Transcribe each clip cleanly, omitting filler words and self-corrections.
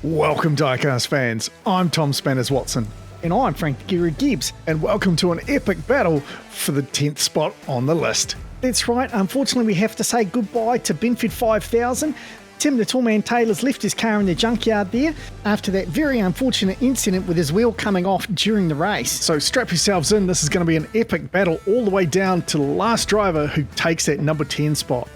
Welcome Diecast fans, I'm Tom Spanners Watson. And I'm Frank Guru Gibbs. And welcome to an epic battle for the 10th spot on the list. That's right, unfortunately we have to say goodbye to Binford 5000. Tim the Toolman Taylor's left his car in the junkyard there after that very unfortunate incident with his wheel coming off during the race. So strap yourselves in, this is going to be an epic battle all the way down to the last driver who takes that number 10 spot.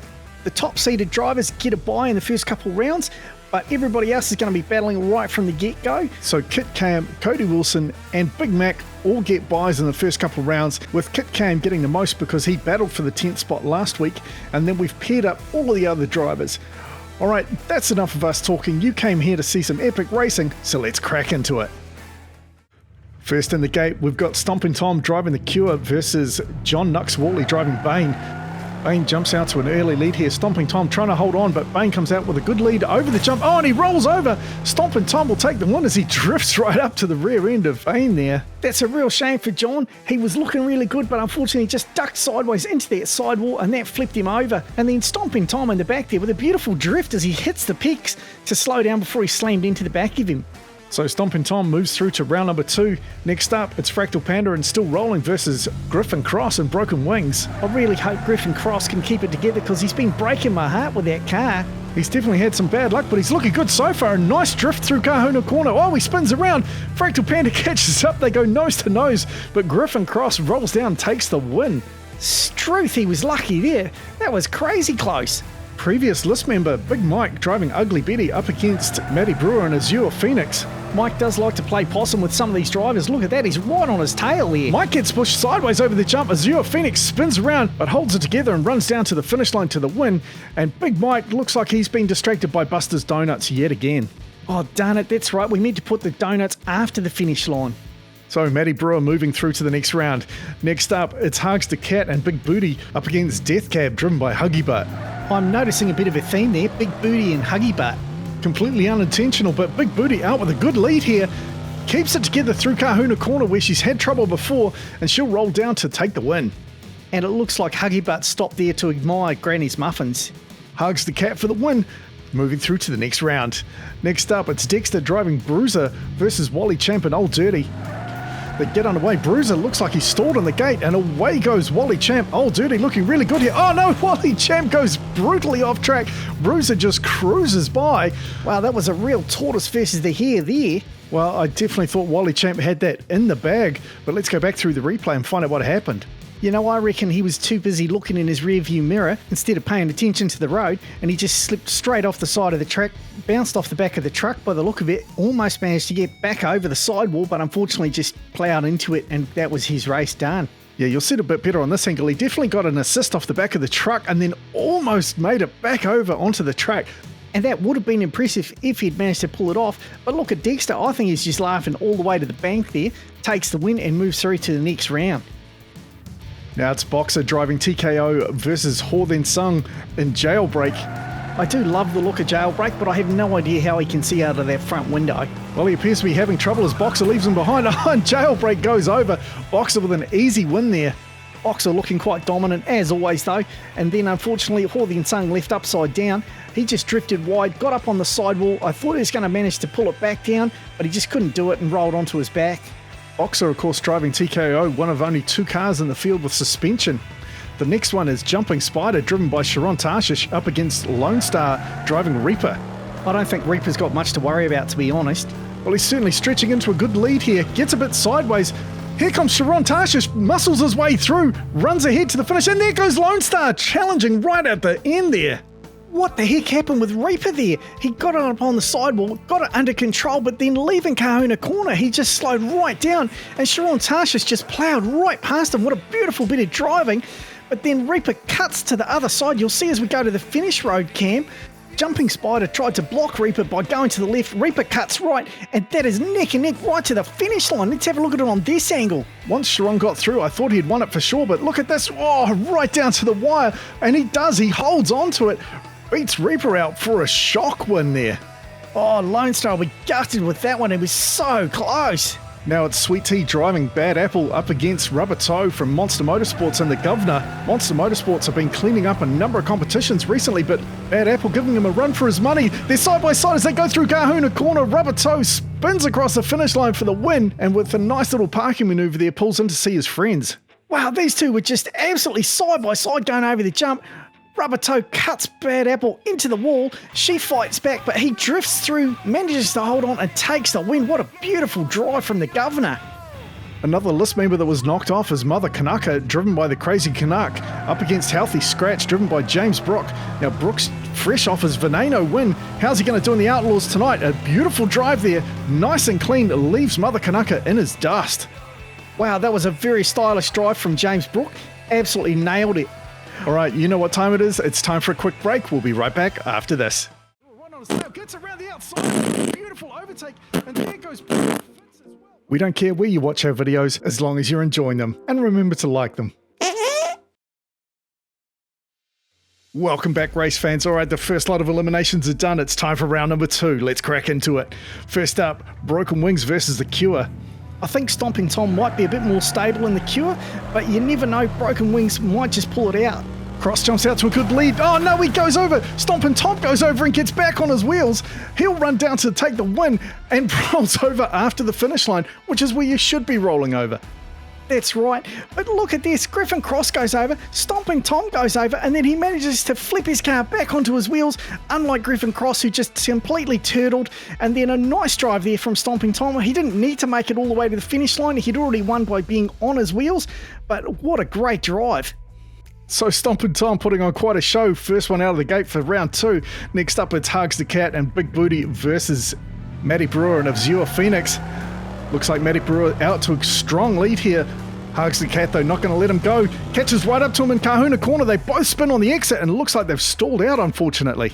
The top-seeded drivers get a bye in the first couple rounds, but everybody else is going to be battling right from the get-go. So Kit Cam, Cody Wilson and Big Mac all get byes in the first couple of rounds, with Kit Cam getting the most because he battled for the 10th spot last week, and then we've paired up all of the other drivers. Alright, that's enough of us talking. You came here to see some epic racing, so let's crack into it. First in the gate, we've got Stompin' Tom driving the Cure versus John Nux Worley driving Bane. Bane jumps out to an early lead here. Stompin' Tom trying to hold on, but Bane comes out with a good lead over the jump. Oh, and he rolls over. Stompin' Tom will take the win as he drifts right up to the rear end of Bane there. That's a real shame for John. He was looking really good, but unfortunately just ducked sideways into that sidewall and that flipped him over. And then Stompin' Tom in the back there with a beautiful drift as he hits the peaks to slow down before he slammed into the back of him. So Stompin' Tom moves through to round number 2. Next up, it's Fractal Panda and Still Rolling versus Griffin Cross and Broken Wings. I really hope Griffin Cross can keep it together because he's been breaking my heart with that car. He's definitely had some bad luck, but he's looking good so far. A nice drift through Kahuna Corner. Oh, he spins around. Fractal Panda catches up. They go nose to nose, but Griffin Cross rolls down, takes the win. Struth, he was lucky there. That was crazy close. Previous list member Big Mike driving Ugly Betty up against Matty Brewer and Azure Phoenix. Mike does like to play possum with some of these drivers. Look at that, he's right on his tail there. Mike gets pushed sideways over the jump. Azure Phoenix spins around but holds it together and runs down to the finish line to the win. And Big Mike looks like he's been distracted by Buster's Donuts yet again. Oh darn it, that's right, we meant to put the donuts after the finish line. So Matty Brewer moving through to the next round. Next up, it's Hugs the Cat and Big Booty up against Death Cab driven by Huggy Butt. I'm noticing a bit of a theme there, Big Booty and Huggy Butt. Completely unintentional, but Big Booty out with a good lead here. Keeps it together through Kahuna Corner where she's had trouble before, and she'll roll down to take the win. And it looks like Huggy Butt stopped there to admire Granny's muffins. Hugs the Cat for the win. Moving through to the next round. Next up, it's Dexter driving Bruiser versus Wally Champ and Old Dirty. They get underway. Bruiser looks like he's stalled in the gate, and away goes Wally Champ. Old Dirty looking really good here. Oh no, Wally Champ goes brutally off track. Bruiser just cruises by. Wow, that was a real tortoise versus the hare there. Well, I definitely thought Wally Champ had that in the bag, but let's go back through the replay and find out what happened. You know, I reckon he was too busy looking in his rearview mirror instead of paying attention to the road, and he just slipped straight off the side of the track, bounced off the back of the truck by the look of it, almost managed to get back over the sidewall, but unfortunately just plowed into it, and that was his race done. Yeah, you'll see it a bit better on this angle. He definitely got an assist off the back of the truck and then almost made it back over onto the track. And that would have been impressive if he'd managed to pull it off. But look at Dexter, I think he's just laughing all the way to the bank there, takes the win and moves through to the next round. Now it's Boxer driving TKO versus Ho Then Sung in Jailbreak. I do love the look of Jailbreak, but I have no idea how he can see out of that front window. Well, he appears to be having trouble as Boxer leaves him behind. Oh, and Jailbreak goes over. Boxer with an easy win there. Boxer looking quite dominant, as always though, and then unfortunately Ho Then Sung left upside down. He just drifted wide, got up on the sidewall. I thought he was going to manage to pull it back down, but he just couldn't do it and rolled onto his back. Boxer, of course, driving TKO, one of only 2 cars in the field with suspension. The next one is Jumping Spider, driven by Sharon Tarshish, up against Lone Star, driving Reaper. I don't think Reaper's got much to worry about, to be honest. Well, he's certainly stretching into a good lead here, gets a bit sideways. Here comes Sharon Tarshish, muscles his way through, runs ahead to the finish, and there goes Lone Star, challenging right at the end there. What the heck happened with Reaper there? He got it up on the sidewall, got it under control, but then leaving Kahuna Corner, he just slowed right down, and Sharon Tarshish just ploughed right past him. What a beautiful bit of driving. But then Reaper cuts to the other side. You'll see as we go to the finish road, Cam. Jumping Spider tried to block Reaper by going to the left. Reaper cuts right, and that is neck and neck right to the finish line. Let's have a look at it on this angle. Once Sharon got through, I thought he'd won it for sure, but look at this. Oh, right down to the wire, and he does. He holds on to it. Beats Reaper out for a shock win there. Oh, Lone Star will be gutted with that one. It was so close. Now it's Sweet Tea driving Bad Apple up against Rubber Toe from Monster Motorsports and the Governor. Monster Motorsports have been cleaning up a number of competitions recently, but Bad Apple giving him a run for his money. They're side by side as they go through Kahuna Corner. Rubber Toe spins across the finish line for the win, and with a nice little parking maneuver there, pulls in to see his friends. Wow, these two were just absolutely side by side going over the jump. Rubber Toe cuts Bad Apple into the wall. She fights back, but he drifts through, manages to hold on and takes the win. What a beautiful drive from the Governor. Another list member that was knocked off is Mother Kanaka, driven by the Crazy Canuck, up against Healthy Scratch, driven by James Brook. Now Brook's fresh off his Veneno win. How's he going to do in the Outlaws tonight? A beautiful drive there, nice and clean, leaves Mother Kanaka in his dust. Wow, that was a very stylish drive from James Brook. Absolutely nailed it. All right, you know what time it is. It's time for a quick break. We'll be right back after this. Gets around the outside. Beautiful overtake. And there goes. We don't care where you watch our videos as long as you're enjoying them. And remember to like them. Welcome back, race fans. All right, the first lot of eliminations are done. It's time for round number 2. Let's crack into it. First up, Broken Wings versus The Cure. I think Stomping Tom might be a bit more stable in The Cure, but you never know, Broken Wings might just pull it out. Cross jumps out to a good lead. Oh no, he goes over. Stomping Tom goes over and gets back on his wheels. He'll run down to take the win and rolls over after the finish line, which is where you should be rolling over. That's right, but look at this, Griffin Cross goes over, Stomping Tom goes over, and then he manages to flip his car back onto his wheels, unlike Griffin Cross, who just completely turtled. And then a nice drive there from Stomping Tom. He didn't need to make it all the way to the finish line, he'd already won by being on his wheels, but what a great drive. So Stomping Tom putting on quite a show, first one out of the gate for round 2. Next up it's Hugs the Cat and Big Booty versus Matty Brewer and Azure Phoenix. Looks like Matty Brewer out to a strong lead here. Hugs the Cat though, not going to let him go. Catches right up to him in Kahuna Corner. They both spin on the exit and it looks like they've stalled out, unfortunately.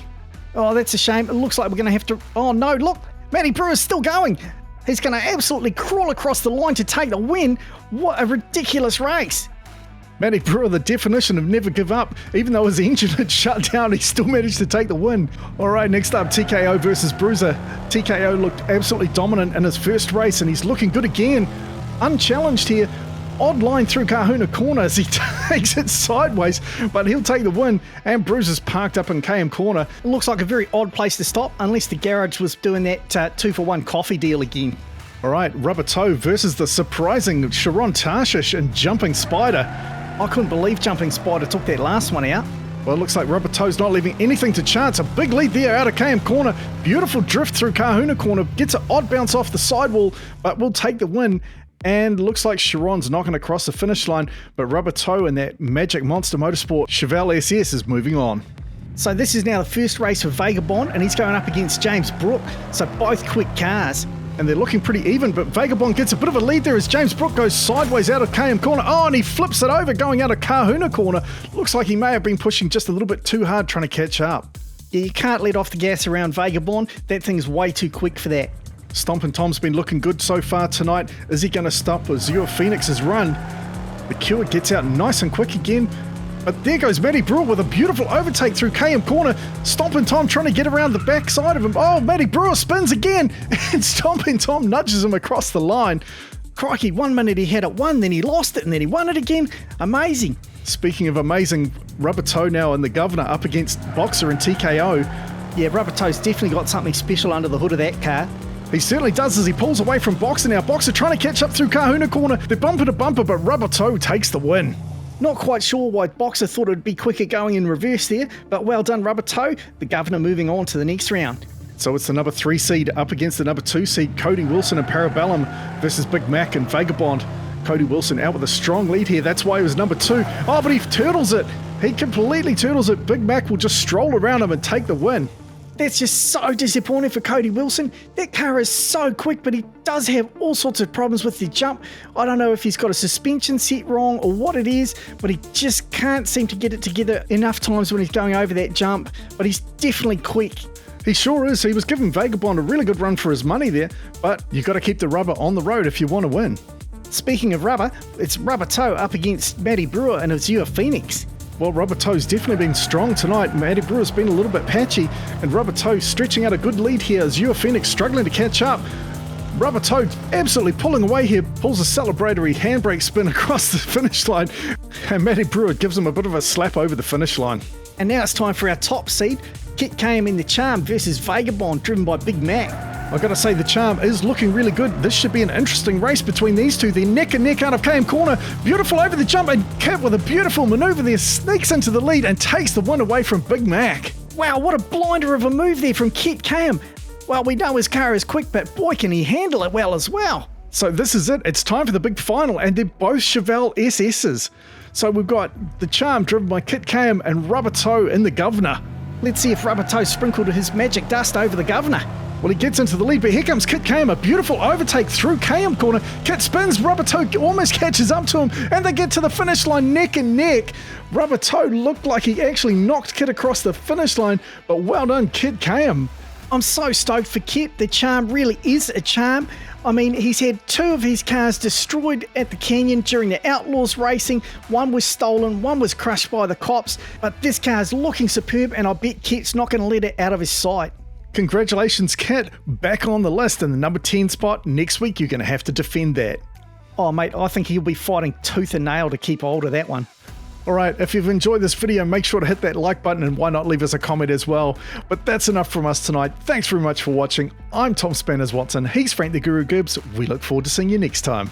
Oh, that's a shame. It looks like we're going to have to... Oh no, look, Matty Brewer's still going. He's going to absolutely crawl across the line to take the win. What a ridiculous race. Matty Brewer, the definition of never give up. Even though his engine had shut down, he still managed to take the win. All right, next up, TKO versus Bruiser. TKO looked absolutely dominant in his first race, and he's looking good again. Unchallenged here. Odd line through Kahuna Corner as he takes it sideways, but he'll take the win. And Bruiser's parked up in KM Corner. It looks like a very odd place to stop, unless the garage was doing that 2-for-1 coffee deal again. All right, Rubber Toe versus the surprising Sharon Tarshish and Jumping Spider. I couldn't believe Jumping Spider took that last one out. Well, it looks like Rubber Toe's not leaving anything to chance. A big lead there out of KM Corner. Beautiful drift through Kahuna Corner. Gets an odd bounce off the sidewall, but will take the win. And looks like Sharon's not going to cross the finish line, but Rubber Toe and that Magic Monster Motorsport Chevelle SS is moving on. So this is now the first race for Vagabond, and he's going up against James Brook. So both quick cars. And they're looking pretty even, but Vagabond gets a bit of a lead there as James Brook goes sideways out of KM Corner. Oh, and he flips it over going out of Kahuna Corner. Looks like he may have been pushing just a little bit too hard trying to catch up. Yeah, you can't let off the gas around Vagabond. That thing's way too quick for that. Stompin' Tom's been looking good so far tonight. Is he going to stop Azure Phoenix's run? The Cure gets out nice and quick again. But there goes Matty Brewer with a beautiful overtake through KM Corner. Stompin' Tom trying to get around the back side of him. Oh, Matty Brewer spins again. And Stompin' Tom nudges him across the line. Crikey, 1 minute he had it won, then he lost it, and then he won it again. Amazing. Speaking of amazing, Rubber Toe now and the Governor up against Boxer and TKO. Yeah, Rubber Toe's definitely got something special under the hood of that car. He certainly does as he pulls away from Boxer now. Boxer trying to catch up through Kahuna Corner. They're bumper to bumper, but Rubber Toe takes the win. Not quite sure why Boxer thought it would be quicker going in reverse there, but well done Rubber Toe. The Governor moving on to the next round. So it's the number 3 seed up against the number 2 seed, Cody Wilson and Parabellum versus Big Mac and Vagabond. Cody Wilson out with a strong lead here. That's why he was number 2. Oh, but he turtles it. He completely turtles it. Big Mac will just stroll around him and take the win. That's just so disappointing for Cody Wilson. That car is so quick, but he does have all sorts of problems with the jump. I don't know if he's got a suspension set wrong or what it is, but he just can't seem to get it together enough times when he's going over that jump. But he's definitely quick. He sure is. He was giving Vagabond a really good run for his money there, but you've got to keep the rubber on the road if you want to win. Speaking of rubber, it's Rubber Toe up against Matty Brewer and Azure Phoenix. Well, Rubber Toe's definitely been strong tonight. Matty Brewer's been a little bit patchy, and Rubber Toe stretching out a good lead here. Azure Phoenix struggling to catch up. Rubber Toe absolutely pulling away here, pulls a celebratory handbrake spin across the finish line, and Matty Brewer gives him a bit of a slap over the finish line. And now it's time for our top seed, Kit KM in the Charm versus Vagabond, driven by Big Mac. I've got to say the Charm is looking really good. This should be an interesting race between these two. They're neck and neck out of KM corner. Beautiful over the jump, and Kit with a beautiful manoeuvre there sneaks into the lead and takes the win away from Big Mac. Wow, what a blinder of a move there from Kit KM. Well, we know his car is quick, but boy can he handle it well as well. So this is it. It's time for the big final, and they're both Chevelle SS's. So we've got the Charm driven by Kit KM and Rubber Toe in the Governor. Let's see if Rubber Toe sprinkled his magic dust over the Governor. Well, he gets into the lead, but here comes Kit KM, a beautiful overtake through KM corner. Kit spins, Rubber Toe almost catches up to him, and they get to the finish line neck and neck. Rubber Toe looked like he actually knocked Kit across the finish line, but well done, Kit KM. I'm so stoked for Kit. The Charm really is a charm. I mean, he's had 2 of his cars destroyed at the Canyon during the Outlaws racing. One was stolen, one was crushed by the cops, but this car's looking superb, and I bet Kit's not going to let it out of his sight. Congratulations, Kit. Back on the list in the number 10 spot. Next week, you're going to have to defend that. Oh, mate, I think he'll be fighting tooth and nail to keep hold of that one. All right, if you've enjoyed this video, make sure to hit that like button, and why not leave us a comment as well. But that's enough from us tonight. Thanks very much for watching. I'm Tom Spanners Watson. He's Frank the Guru Gibbs. We look forward to seeing you next time.